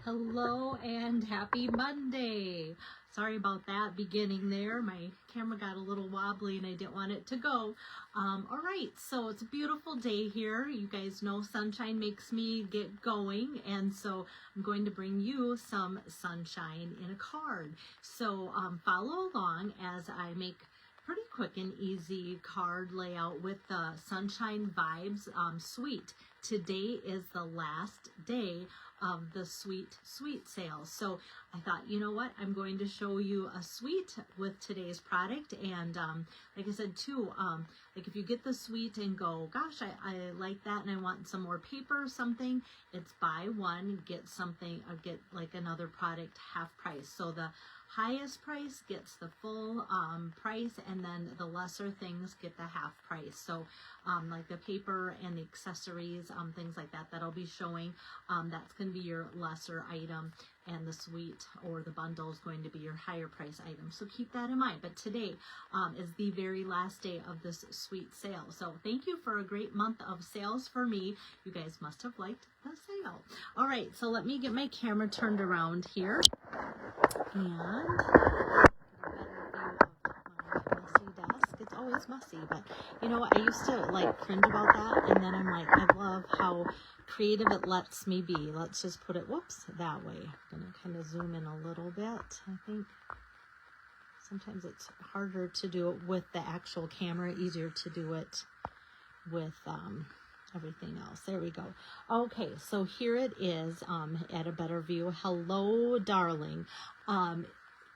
Hello and happy Monday. Sorry about that beginning there. My camera got a little wobbly and I didn't want it to go. All right, so it's a beautiful day here. You guys know sunshine makes me get going, and so I'm going to bring you some sunshine in a card. So follow along as I make pretty quick and easy card layout with the Sunshine Vibes suite. Today is the last day of the sweet sale. So I thought, you know what, I'm going to show you a suite with today's product. And like I said too, like if you get the suite and go, gosh, I like that and I want some more paper or something, it's buy one, get something, or get like another product half price. So the highest price gets the full price, and then the lesser things get the half price. So like the paper and the accessories, things like that, that'll be showing, that's going to be your lesser item, and the suite or the bundle is going to be your higher price item. So keep that in mind. But today is the very last day of this sweet sale. So thank you for a great month of sales for me. You guys must have liked the sale. All right, so let me get my camera turned around here and get a better view of my messy desk. It's always messy, but you know what? I used to like cringe about that, and then I'm like, I love how creative it lets me be. Let's just put it, whoops, that way. I'm gonna kind of zoom in a little bit. I think sometimes it's harder to do it with the actual camera, easier to do it with everything else. There we go. Okay, so here it is at a better view. Hello, darling.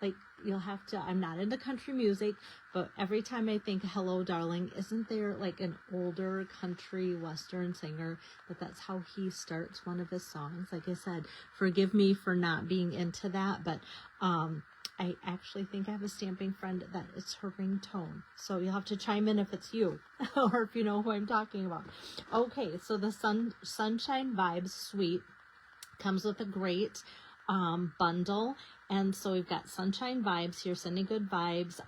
Like you'll have to, I'm not into country music, but every time I think hello, darling, isn't there like an older country western singer that's how he starts one of his songs? Like I said, forgive me for not being into that, but I actually think I have a stamping friend that it's her ringtone. So you'll have to chime in if it's you or if you know who I'm talking about. Okay, so the Sunshine Vibes Suite comes with a great bundle. And so we've got Sunshine Vibes here, sending good vibes.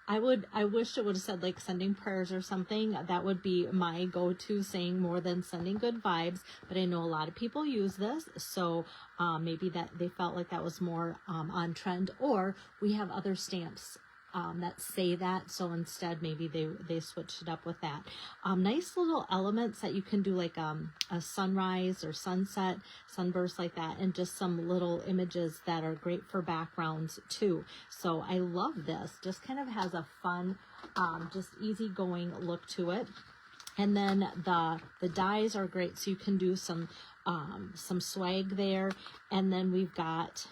I wish it would have said like sending prayers or something. That would be my go-to saying more than sending good vibes. But I know a lot of people use this, so maybe that they felt like that was more on trend, or we have other stamps that say that, so instead maybe they switched it up with that. Nice little elements that you can do, like a sunrise or sunset, sunburst like that, and just some little images that are great for backgrounds too. So I love this. Just kind of has a fun, just easygoing look to it. And then the dies are great, so you can do some swag there. And then we've got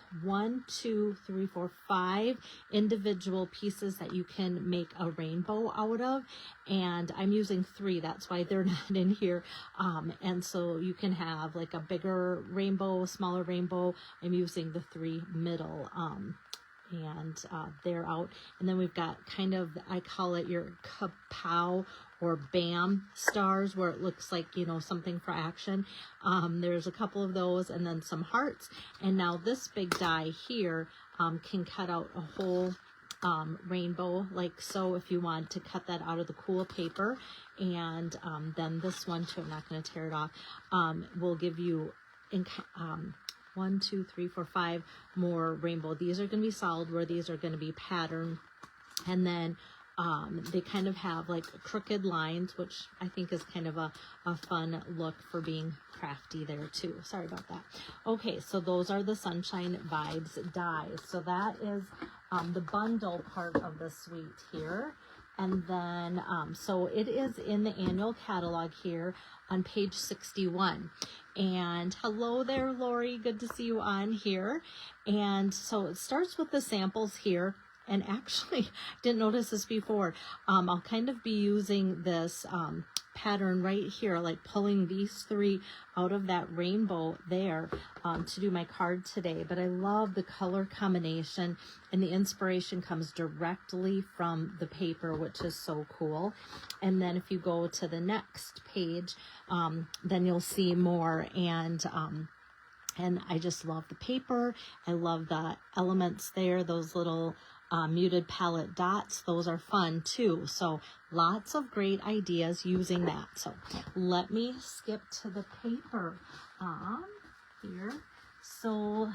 5 individual pieces that you can make a rainbow out of, and I'm using 3, that's why they're not in here. And so you can have like a bigger rainbow, smaller rainbow. I'm using the 3 middle, and they're out. And then we've got kind of, I call it your kapow or bam stars, where it looks like, you know, something for action. There's a couple of those, and then some hearts. And now this big die here can cut out a whole rainbow, like so, if you want to cut that out of the cool paper. And then this one too, I'm not going to tear it off, will give you 1, 2, 3, 4, 5 more rainbow. These are going to be solid, where these are going to be pattern. And then they kind of have like crooked lines, which I think is kind of a fun look for being crafty there too. Sorry about that. Okay, so those are the Sunshine Vibes dies. So that is the bundle part of the suite here. And then, so it is in the annual catalog here on page 61. And hello there, Lori. Good to see you on here. And so it starts with the samples here. And actually, didn't notice this before. I'll kind of be using this pattern right here, like pulling these 3 out of that rainbow there to do my card today. But I love the color combination, and the inspiration comes directly from the paper, which is so cool. And then if you go to the next page, then you'll see more. And I just love the paper. I love the elements there, those little muted palette dots. Those are fun too. So lots of great ideas using that. So let me skip to the paper here. So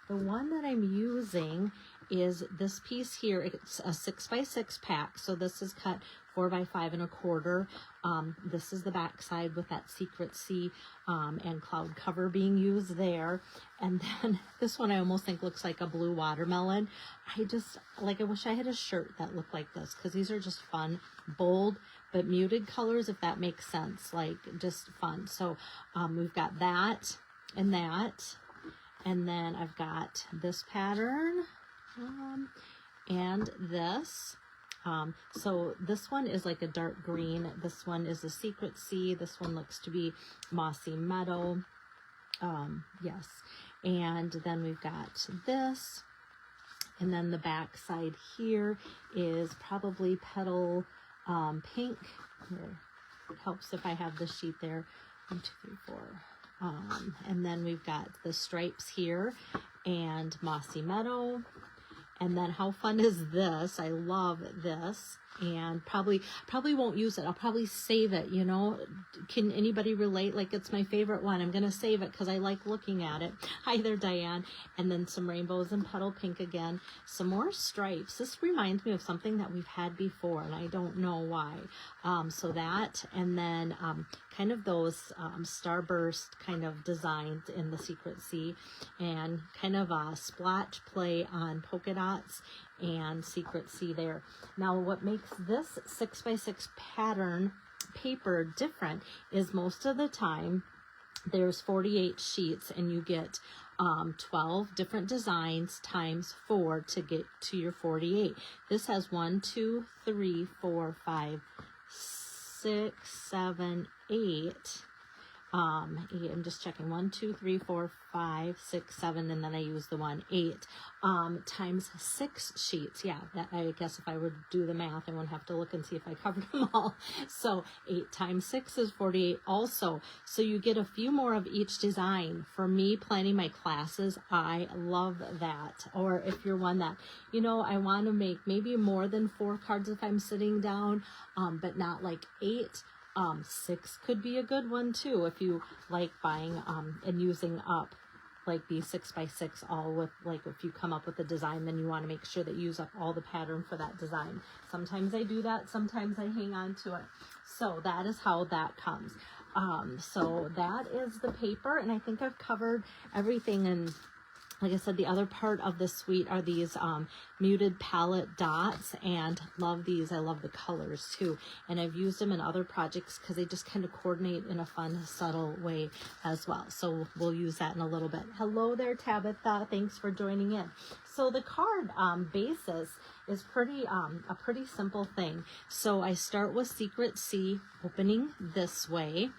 the one that I'm using is this piece here. It's a 6x6 pack. So this is cut 4x5 1/4. This is the back side with that Secret Sea and cloud cover being used there. And then this one I almost think looks like a blue watermelon. I wish I had a shirt that looked like this, because these are just fun, bold, but muted colors, if that makes sense, like just fun. So we've got that and that. And then I've got this pattern and this. So this one is like a dark green. This one is a Secret Sea. This one looks to be Mossy Meadow. Yes. And then we've got this. And then the back side here is probably Petal Pink. Here, it helps if I have the sheet there. 1, 2, 3, 4. And then we've got the stripes here and Mossy Meadow. And then how fun is this? I love this, and probably won't use it. I'll probably save it, you know. Can anybody relate? Like, it's my favorite one. I'm going to save it because I like looking at it. Hi there, Diane. And then some rainbows and Petal Pink again. Some more stripes. This reminds me of something that we've had before, and I don't know why. So that, and then kind of those starburst kind of designs in the Secret Sea, and kind of a splotch play on polka dots and Secret Sea there. Now, what makes this 6x6 pattern paper different is most of the time there's 48 sheets, and you get 12 different designs times 4 to get to your 48. This has 1, 2, 3, 4, 5, 6, 7, 8. I'm just checking. 1, 2, 3, 4, 5, 6, 7, and then I use the 1, 8 times 6 sheets. Yeah, that, I guess if I would do the math, I wouldn't have to look and see if I covered them all. So 8 times 6 is 48 also. So you get a few more of each design. For me, planning my classes, I love that. Or if you're one that, you know, I want to make maybe more than 4 cards if I'm sitting down, but not like 8. 6 could be a good one too, if you like buying and using up like these 6x6 all with, like, if you come up with a design, then you want to make sure that you use up all the pattern for that design. Sometimes I do that, sometimes I hang on to it. So that is how that comes. So that is the paper, and I think I've covered everything. And like I said, the other part of the suite are these muted palette dots, and love these. I love the colors too, and I've used them in other projects because they just kind of coordinate in a fun, subtle way as well. So we'll use that in a little bit. Hello there, Tabitha. Thanks for joining in. So the card basis is a pretty simple thing. So I start with Secret Sea, opening this way.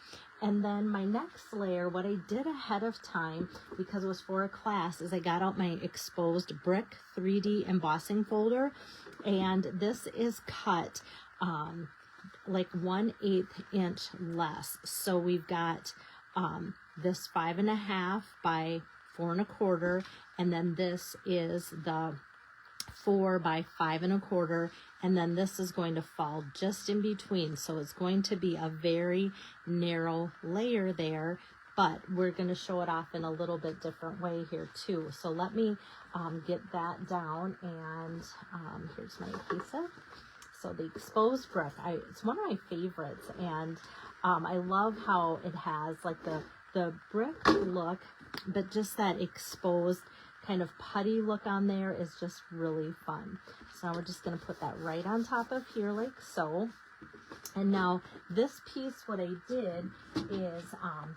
And then my next layer, what I did ahead of time, because it was for a class, is I got out my exposed brick 3D embossing folder. And this is cut like 1/8 inch less. So we've got this 5.5 by 4 1/4. And then this is the 4 by 5 1/4, and then this is going to fall just in between. So it's going to be a very narrow layer there, but we're going to show it off in a little bit different way here too. So let me get that down, and here's my adhesive. So the exposed brick, it's one of my favorites, and I love how it has like the brick look, but just that exposed kind of putty look on there is just really fun. So now we're just going to put that right on top of here like so. And now this piece, what I did is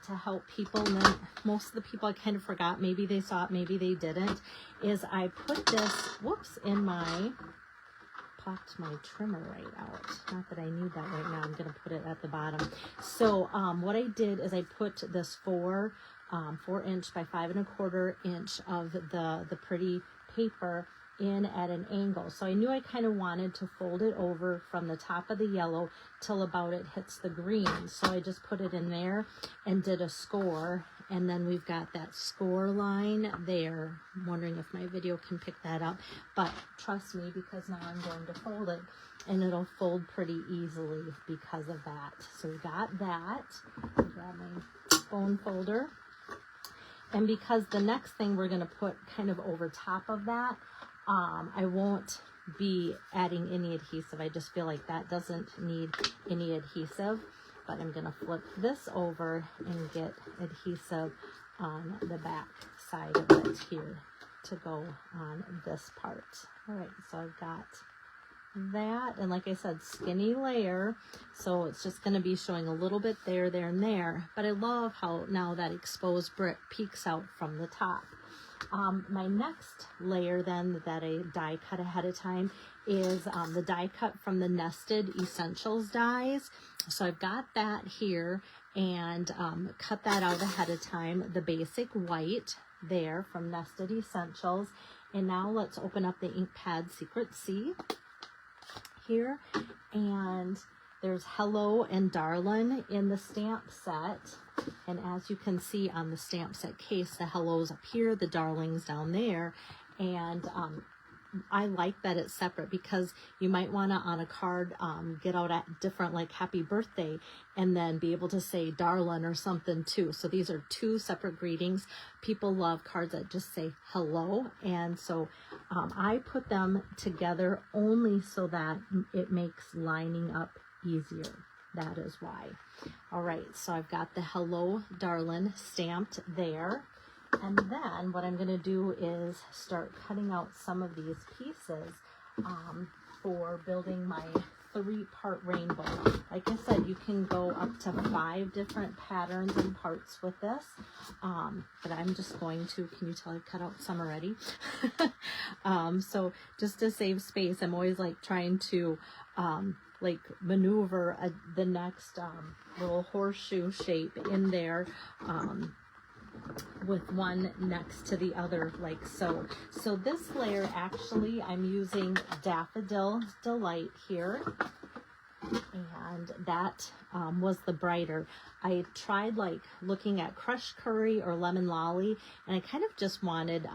to help people, and then most of the people I kind of forgot, maybe they saw it, maybe they didn't, is I put this, whoops, in my, popped my trimmer right out. Not that I need that right now. I'm going to put it at the bottom. So what I did is I put this 4 inch by 5 1/4 inch of the pretty paper in at an angle. So I knew I kind of wanted to fold it over from the top of the yellow till about it hits the green. So I just put it in there and did a score. And then we've got that score line there. I'm wondering if my video can pick that up, but trust me, because now I'm going to fold it and it'll fold pretty easily because of that. So we got that. Grab my phone folder. And because the next thing we're going to put kind of over top of that, I won't be adding any adhesive. I just feel like that doesn't need any adhesive, but I'm going to flip this over and get adhesive on the back side of it here to go on this part. All right, so I've got that, and like I said, skinny layer, so it's just going to be showing a little bit there, there, and there, but I love how now that exposed brick peeks out from the top. My next layer then that I die cut ahead of time is the die cut from the Nested Essentials dies. So I've got that here and cut that out ahead of time, the basic white there from Nested Essentials. And now let's open up the ink pad Secret C here, and there's Hello and Darlin in the stamp set, and as you can see on the stamp set case, the Hello's up here, the Darlings down there, and I like that it's separate because you might want to on a card get out at different, like happy birthday, and then be able to say darling or something too. So these are two separate greetings. People love cards that just say hello, and so I put them together only so that it makes lining up easier. That is why. All right, so I've got the Hello Darlin stamped there. And then what I'm going to do is start cutting out some of these pieces for building my 3-part rainbow. Like I said, you can go up to 5 different patterns and parts with this. But I'm just going to, can you tell I've cut out some already? So just to save space, I'm always like trying to like maneuver the next little horseshoe shape in there. With one next to the other, like so. So this layer, actually, I'm using Daffodil Delight here, and that was the brighter. I tried like looking at Crushed Curry or Lemon Lolly, and I kind of just wanted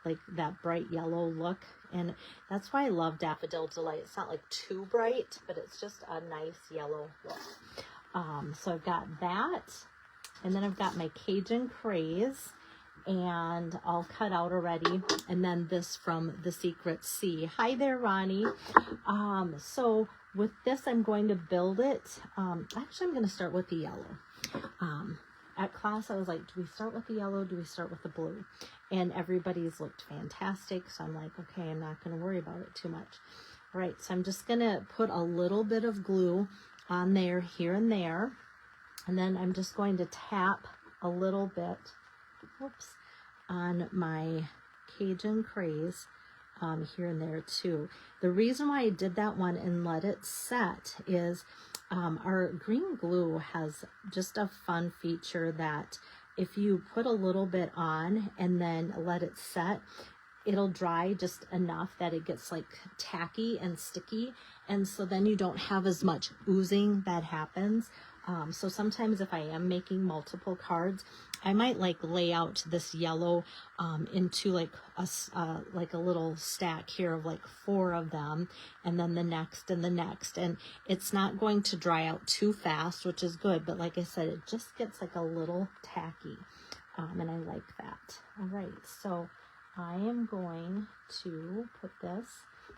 like that bright yellow look, and that's why I love Daffodil Delight. It's not like too bright, but it's just a nice yellow look. So I've got that. And then I've got my Cajun Craze, and all cut out already. And then this from the Secret C. Hi there, Ronnie. So with this, I'm going to build it. Actually, I'm going to start with the yellow. At class, I was like, do we start with the yellow? Do we start with the blue? And everybody's looked fantastic. So I'm like, okay, I'm not going to worry about it too much. All right, so I'm just going to put a little bit of glue on there, here and there. And then I'm just going to tap a little bit, whoops, on my Cajun Craze here and there too. The reason why I did that one and let it set is our green glue has just a fun feature that if you put a little bit on and then let it set, it'll dry just enough that it gets like tacky and sticky. And so then you don't have as much oozing that happens. So sometimes if I am making multiple cards, I might like lay out this yellow into like a little stack here of like 4 of them, and then the next and the next, and it's not going to dry out too fast, which is good, but like I said, it just gets like a little tacky, and I like that. All right, so I am going to put this,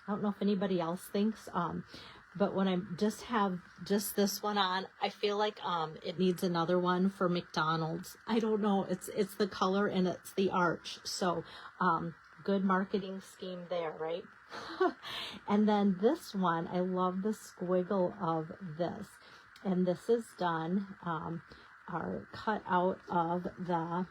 I don't know if anybody else thinks, but when I just have just this one on, I feel like it needs another one for McDonald's. I don't know. It's the color and it's the arch. So good marketing scheme there, right? And then this one, I love the squiggle of this. And this is done, are cut out of the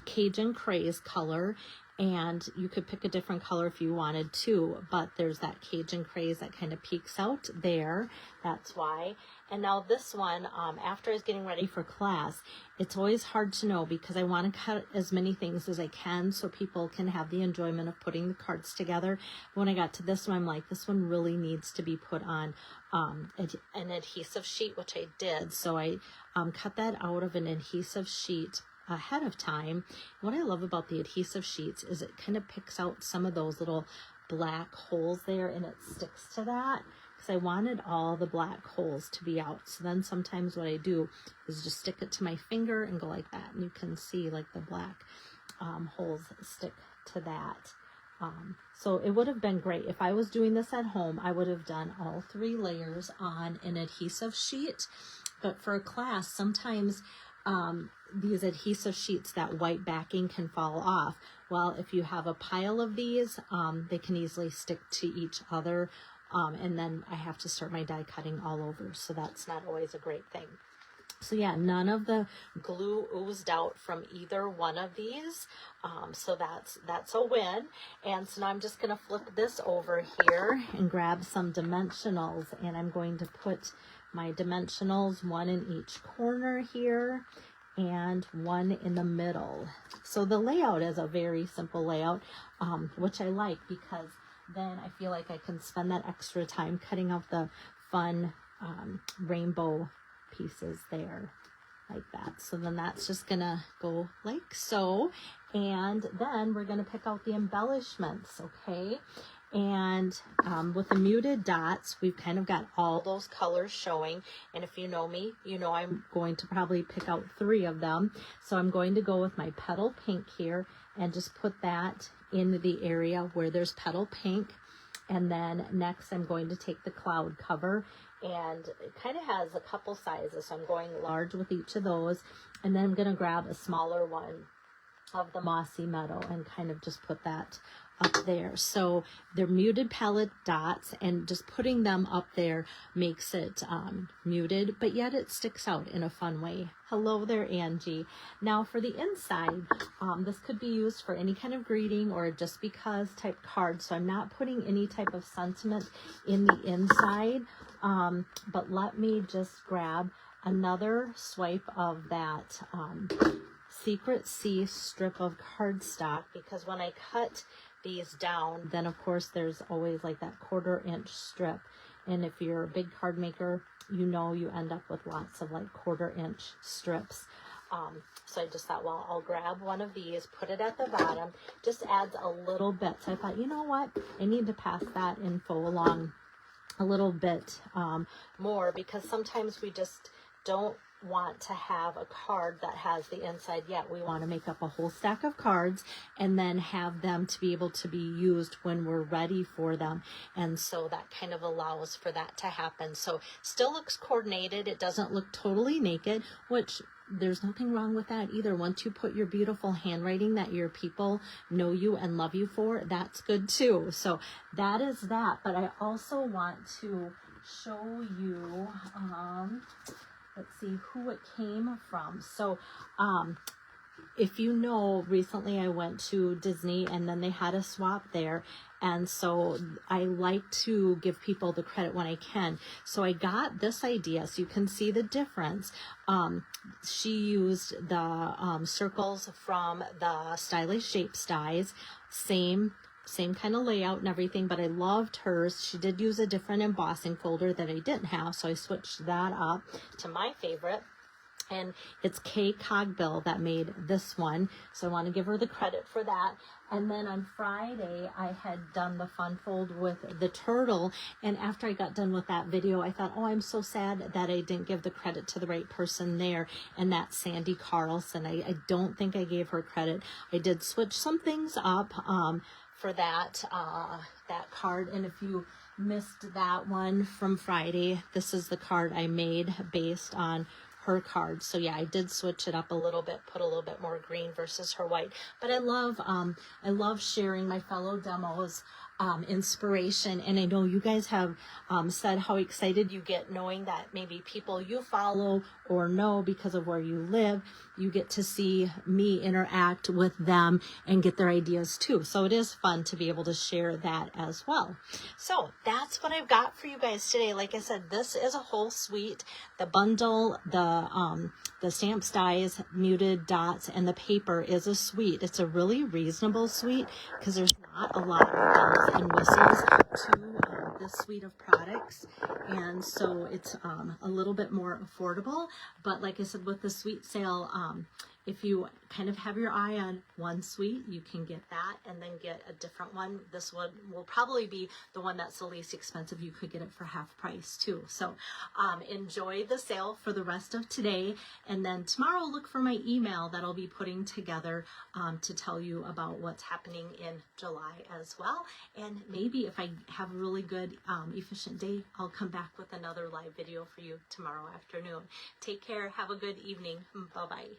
Cajun Craze color. And you could pick a different color if you wanted to, but there's that Cajun Craze that kind of peeks out there. That's why. And now this one, after I was getting ready for class, it's always hard to know because I want to cut as many things as I can so people can have the enjoyment of putting the cards together. But when I got to this one, I'm like, this one really needs to be put on an adhesive sheet, which I did. So I cut that out of an adhesive sheet ahead of time. What I love about the adhesive sheets is it kind of picks out some of those little black holes there, and it sticks to that. because I wanted all the black holes to be out. So then sometimes what I do is just stick it to my finger and go like that, and you can see like the black holes stick to that. So it would have been great if I was doing this at home. I would have done all 3 layers on an adhesive sheet, but for a class sometimes these adhesive sheets, that white backing can fall off. Well, if you have a pile of these, they can easily stick to each other, and then I have to start my die cutting all over, so that's not always a great thing. So yeah, none of the glue oozed out from either one of these, so that's a win. And so now I'm just going to flip this over here and grab some dimensionals, and I'm going to put my dimensionals, 1 in each corner here and 1 in the middle. So the layout is a very simple layout, which I like, because then I feel like I can spend that extra time cutting out the fun rainbow pieces there like that. So then that's just gonna go like so, and then we're gonna pick out the embellishments, okay? And with the muted dots, we've kind of got all those colors showing. And if you know me, you know I'm going to probably pick out 3 of them. So I'm going to go with my petal pink here and just put that in the area where there's petal pink. And then next I'm going to take the cloud cover, and it kind of has a couple sizes. So I'm going large with each of those. And then I'm going to grab a smaller one of the mossy meadow and kind of just put that up there. So they're muted palette dots, and just putting them up there makes it muted, but yet it sticks out in a fun way. Hello there, Angie. Now for the inside, this could be used for any kind of greeting or just because type card. So I'm not putting any type of sentiment in the inside, but let me just grab another swipe of that Secret C strip of cardstock, because when I cut these down, then of course there's always like that 1/4 inch strip, and if you're a big card maker, you know you end up with lots of like 1/4 inch strips. So I just thought, well, I'll grab one of these, put it at the bottom, just adds a little bit. So I thought, you know what, I need to pass that info along a little bit more, because sometimes we just don't want to have a card that has the inside yet. We want to make up a whole stack of cards and then have them to be able to be used when we're ready for them. And so that kind of allows for that to happen. So still looks coordinated. It doesn't look totally naked, which there's nothing wrong with that either. Once you put your beautiful handwriting that your people know you and love you for, that's good too. So that is that. But I also want to show you, let's see who it came from. So if you know, recently I went to Disney and then they had a swap there. And so I like to give people the credit when I can. So I got this idea, so you can see the difference. She used the circles from the Stylish Shapes dies, same kind of layout and everything, but I loved hers. She did use a different embossing folder that I didn't have, so I switched that up to my favorite. And it's Kay Cogbill that made this one, so I want to give her the credit for that. And then on Friday, I had done the fun fold with the turtle, and after I got done with that video, I thought, oh, I'm so sad that I didn't give the credit to the right person there, and that's Sandy Carlson. I don't think I gave her credit. I did switch some things up for that card, and if you missed that one from Friday, this is the card I made based on her card. So yeah, I did switch it up a little bit, put a little bit more green versus her white. But I love sharing my fellow demos inspiration, and I know you guys have said how excited you get knowing that maybe people you follow or know because of where you live, you get to see me interact with them and get their ideas too. So it is fun to be able to share that as well. So that's what I've got for you guys today. Like I said, this is a whole suite. The bundle, the stamps, dies, muted dots, and the paper is a suite. It's a really reasonable suite because there's not a lot of bells and whistles to this suite of products, and so it's a little bit more affordable. But like I said, with the suite sale, if you kind of have your eye on one suite, you can get that and then get a different one. This one will probably be the one that's the least expensive. You could get it for half price too. So enjoy the sale for the rest of today. And then tomorrow, look for my email that I'll be putting together to tell you about what's happening in July as well. And maybe if I have a really good, efficient day, I'll come back with another live video for you tomorrow afternoon. Take care. Have a good evening. Bye-bye.